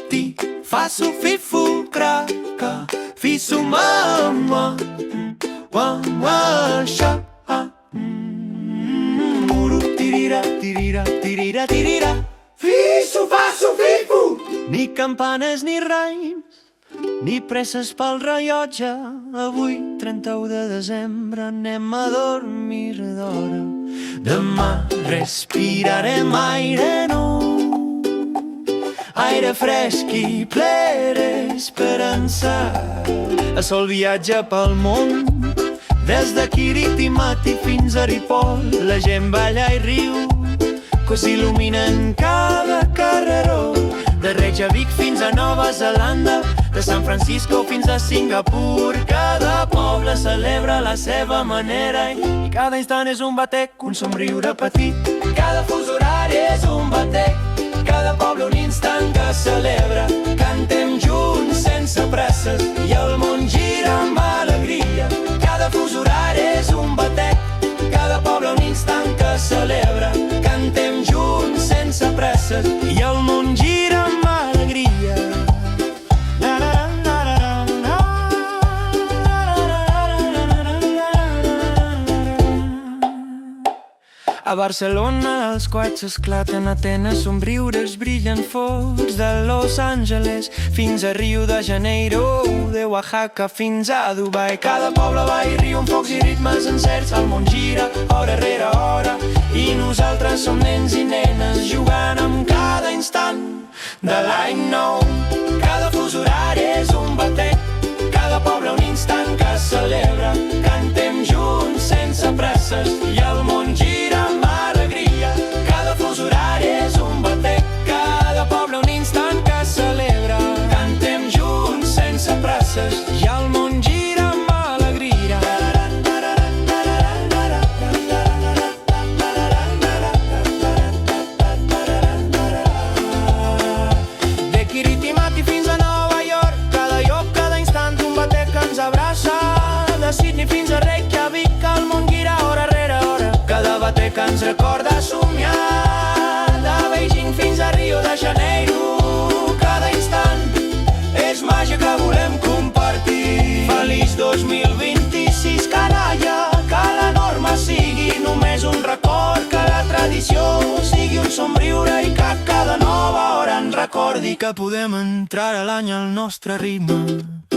ti fa su fi fu cra ca fi su mama wa wa sha muru tirira tirira tirira tirira fi su fa su fi fu. Ni campanes ni raïms ni presses pel rellotge. Avui, 31 de desembre, anem a dormir d'hora. Demà respirarem aire nou, aire fresc i ple d'esperança. El sol viatja pel món, des de Kiritimati fins a Ripoll. La gent balla i riu, que s'il·luminen cada carreró. De Reykjavik fins a Nova Zelanda, de San Francisco fins a Singapur. Cada poble celebra a la seva manera i cada instant és un batec, un somriure petit. Cada fus horari és un batec, cada poble un instant que celebra. Cantem junts sense presses i el món gira amb alegria. Cada fus horari és un batec, cada poble un instant que celebra. Cantem junts sense presses i el món gira amb alegria. A Barcelona els coets esclaten, a Atenes somriures brillen forts. De Los Angeles fins a Rio de Janeiro, de Oaxaca fins a Dubai. Cada poble va i riu amb focs i ritmes encerts. El món gira hora rere hora i nosaltres som nens i nenes jugant amb cada instant de l'any nou. Cada fus horari és un batec, cada poble un instant que celebra. Cantem junts sense presses i el món gira amb alegria. Cada fus horari és un batec, cada poble un instant que celebra. Cantem junts sense presses i el món gira amb alegria. De Kiritimati fins a Nova York, cada lloc, cada instant un batec que ens abraça. De Sydney fins a Reykjavik, el món gira hora rere hora. Cada batec que ens recorda somiar. De Beijing fins a Rio de Janeiro, cada instant és màgia que volem compartir. Feliç 2026, canalla, que la norma sigui només un record, que la tradició sigui un somriure i que cada nova hora ens recordi que podem entrar a l'any al nostre ritme.